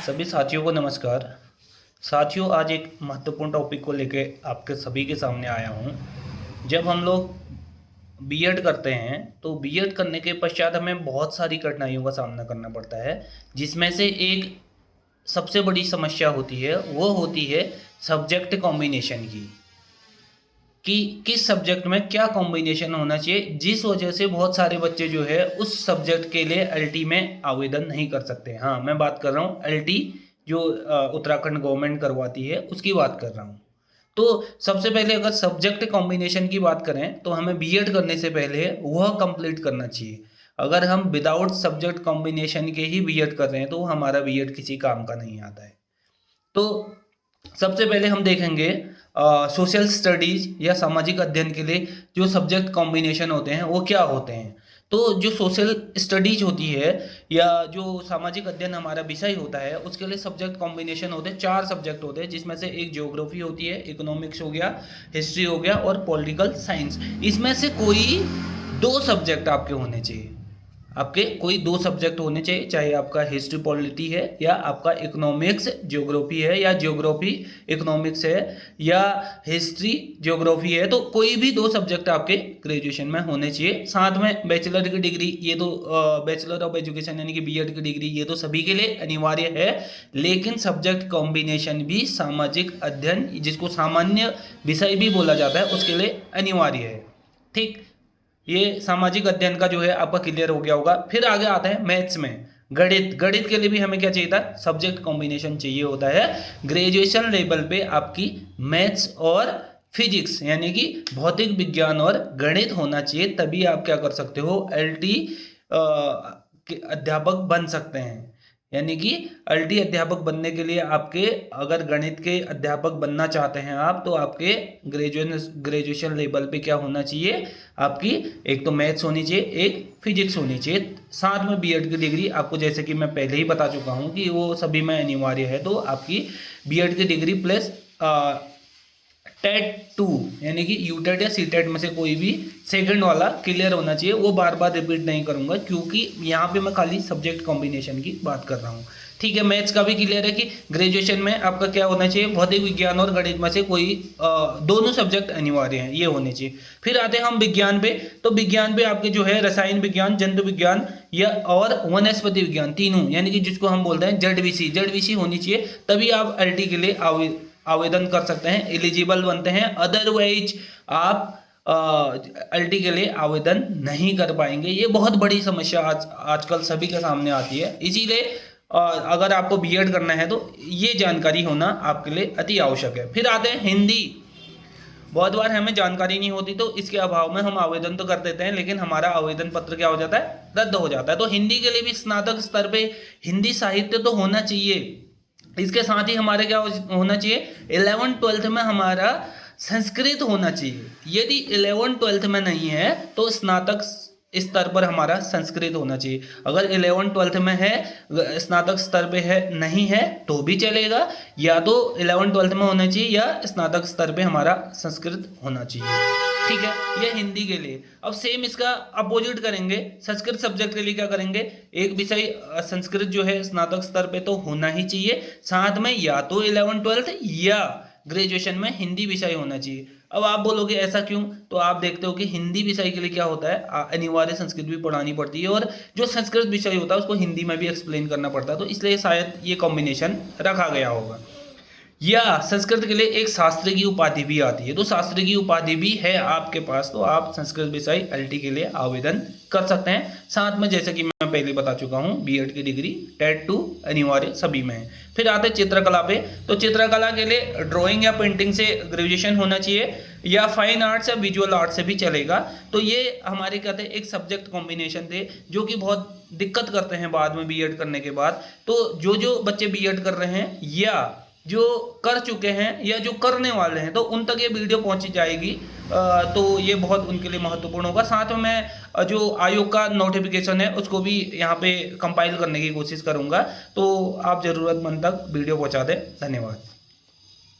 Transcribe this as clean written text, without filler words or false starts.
सभी साथियों को नमस्कार। साथियों, आज एक महत्वपूर्ण टॉपिक को लेके आपके सभी के सामने आया हूँ। जब हम लोग बीएड करते हैं तो बीएड करने के पश्चात हमें बहुत सारी कठिनाइयों का सामना करना पड़ता है, जिसमें से एक सबसे बड़ी समस्या होती है, वो होती है सब्जेक्ट कॉम्बिनेशन की, कि किस सब्जेक्ट में क्या कॉम्बिनेशन होना चाहिए, जिस वजह से बहुत सारे बच्चे जो है उस सब्जेक्ट के लिए एलटी में आवेदन नहीं कर सकते। हाँ, मैं बात कर रहा हूँ एलटी जो उत्तराखंड गवर्नमेंट करवाती है उसकी बात कर रहा हूँ। तो सबसे पहले अगर सब्जेक्ट कॉम्बिनेशन की बात करें तो हमें बीएड करने से पहले वह कंप्लीट करना चाहिए। अगर हम विदाउट सब्जेक्ट कॉम्बिनेशन के ही बीएड कर रहे हैं तो हमारा बीएड किसी काम का नहीं आता है। तो सबसे पहले हम देखेंगे सोशल स्टडीज या सामाजिक अध्ययन के लिए जो सब्जेक्ट कॉम्बिनेशन होते हैं वो क्या होते हैं। तो जो सोशल स्टडीज होती है या जो सामाजिक अध्ययन हमारा विषय होता है उसके लिए सब्जेक्ट कॉम्बिनेशन होते हैं, 4 सब्जेक्ट होते हैं, जिसमें से एक ज्योग्राफी होती है, इकोनॉमिक्स हो गया, हिस्ट्री हो गया और पॉलिटिकल साइंस। इसमें से कोई 2 सब्जेक्ट आपके होने चाहिए। आपके कोई 2 सब्जेक्ट होने चाहिए, चाहे आपका हिस्ट्री पॉलिटी है या आपका इकोनॉमिक्स ज्योग्राफी है या ज्योग्राफी इकोनॉमिक्स है या हिस्ट्री ज्योग्राफी है। तो कोई भी 2 सब्जेक्ट आपके ग्रेजुएशन में होने चाहिए। साथ में बैचलर की डिग्री, ये तो बैचलर ऑफ एजुकेशन यानी कि बीएड की डिग्री, ये तो सभी के लिए अनिवार्य है। लेकिन सब्जेक्ट कॉम्बिनेशन भी सामाजिक अध्ययन, जिसको सामान्य विषय भी बोला जाता है, उसके लिए अनिवार्य है। ठीक, ये सामाजिक अध्ययन का जो है आपका क्लियर हो गया होगा। फिर आगे आता है मैथ्स में गणित। गणित के लिए भी हमें क्या चाहिए था, सब्जेक्ट कॉम्बिनेशन चाहिए होता है। ग्रेजुएशन लेवल पे आपकी मैथ्स और फिजिक्स यानी कि भौतिक विज्ञान और गणित होना चाहिए, तभी आप क्या कर सकते हो, एलटी के अध्यापक बन सकते हैं। यानी कि एलटी अध्यापक बनने के लिए आपके, अगर गणित के अध्यापक बनना चाहते हैं आप, तो आपके ग्रेजुएशन लेवल पे क्या होना चाहिए, आपकी एक तो मैथ्स होनी चाहिए, एक फिजिक्स होनी चाहिए। साथ में बीएड की डिग्री आपको, जैसे कि मैं पहले ही बता चुका हूँ कि वो सभी में अनिवार्य है। तो आपकी बीएड की डिग्री प्लस टेट 2 यानी कि यूटेट या सीटेट में से कोई भी सेकंड वाला क्लियर होना चाहिए। वो बार बार रिपीट नहीं करूंगा क्योंकि यहाँ पे मैं खाली सब्जेक्ट कॉम्बिनेशन की बात कर रहा हूँ। ठीक है, मैथ्स का भी क्लियर है कि ग्रेजुएशन में आपका क्या होना चाहिए, भौतिक विज्ञान और गणित में से कोई दोनों सब्जेक्ट अनिवार्य हैं, ये होने चाहिए। फिर आते हैं हम विज्ञान पे। तो विज्ञान पे आपके जो है रसायन विज्ञान, जंतु विज्ञान या और वनस्पति विज्ञान, तीनों यानी कि जिसको हम बोलते हैं जेडवीसी होनी चाहिए, तभी आप एलटी के लिए आवेदन कर सकते हैं, एलिजिबल बनते हैं। अदरवाइज आप एलटी के लिए आवेदन नहीं कर पाएंगे। ये बहुत बड़ी समस्या आजकल सभी के सामने आती है। इसीलिए अगर आपको बीएड करना है तो ये जानकारी होना आपके लिए अति आवश्यक है। फिर आते हैं हिंदी। बहुत बार हमें जानकारी नहीं होती, तो इसके अभाव में हम आवेदन तो कर देते हैं, लेकिन हमारा आवेदन पत्र क्या हो जाता है, रद्द हो जाता है। तो हिंदी के लिए भी स्नातक स्तर पे हिंदी साहित्य तो होना चाहिए। इसके साथ ही हमारे क्या होना चाहिए, 11th-12th में हमारा संस्कृत होना चाहिए। यदि 11th-12th में नहीं है तो स्नातक स्तर पर हमारा संस्कृत होना चाहिए। अगर 11th-12th में है, स्नातक स्तर पे है, नहीं है तो भी चलेगा, या तो 11th-12th में होना चाहिए या स्नातक स्तर पे हमारा संस्कृत होना चाहिए। ठीक है, ये हिंदी के लिए। अब सेम इसका अपोजिट करेंगे, संस्कृत सब्जेक्ट के लिए क्या करेंगे, एक विषय संस्कृत जो है स्नातक स्तर पे तो होना ही चाहिए, साथ में या तो 11th-12th या ग्रेजुएशन में हिंदी विषय होना चाहिए। अब आप बोलोगे ऐसा क्यों, तो आप देखते हो कि हिंदी विषय के लिए क्या होता है, अनिवार्य संस्कृत भी पढ़ानी पड़ती है और जो संस्कृत विषय होता है उसको हिंदी में भी एक्सप्लेन करना पड़ता है, तो इसलिए शायद ये कॉम्बिनेशन रखा गया होगा। या संस्कृत के लिए एक शास्त्री की उपाधि भी आती है, तो शास्त्री की उपाधि भी है आपके पास, तो आप संस्कृत विषय एलटी के लिए आवेदन कर सकते हैं। साथ में जैसे कि मैं पहले बता चुका हूँ, बीएड की डिग्री टेट 2 अनिवार्य सभी में है। फिर आते हैं चित्रकला पे। तो चित्रकला के लिए ड्राइंग या पेंटिंग से ग्रेजुएशन होना चाहिए, या फाइन आर्ट्स या विजुअल आर्ट से भी चलेगा। तो ये हमारे कहते हैं एक सब्जेक्ट कॉम्बिनेशन थे जो कि बहुत दिक्कत करते हैं बाद में बीएड करने के बाद। तो जो बच्चे बीएड कर रहे हैं या जो कर चुके हैं या जो करने वाले हैं, तो उन तक ये वीडियो पहुंची जाएगी, तो ये बहुत उनके लिए महत्वपूर्ण होगा। साथ में मैं जो आयोग का नोटिफिकेशन है उसको भी यहाँ पे कंपाइल करने की कोशिश करूँगा, तो आप ज़रूरतमंद तक वीडियो पहुँचा दें। धन्यवाद।